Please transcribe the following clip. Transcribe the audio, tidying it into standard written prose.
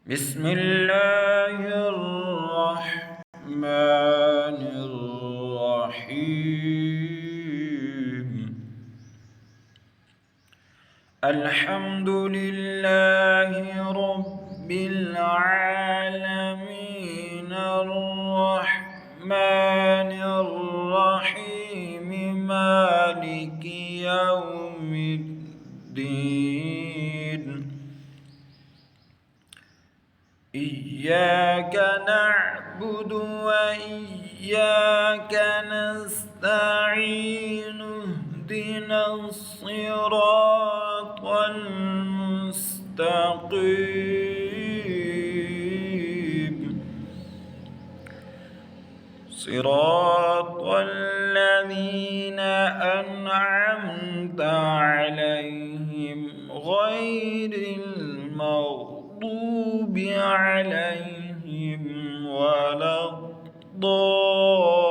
بسم الله الرحمن الرحيم. الحمد لله رب العالمين الرحمن الرحيم مالك يوم الدين. إياك نعبد وإياك نستعين. اهدنا الصراط المستقيم صراط الذين أنعمت عليهم غير المغضوب عليهم ولا الضالين.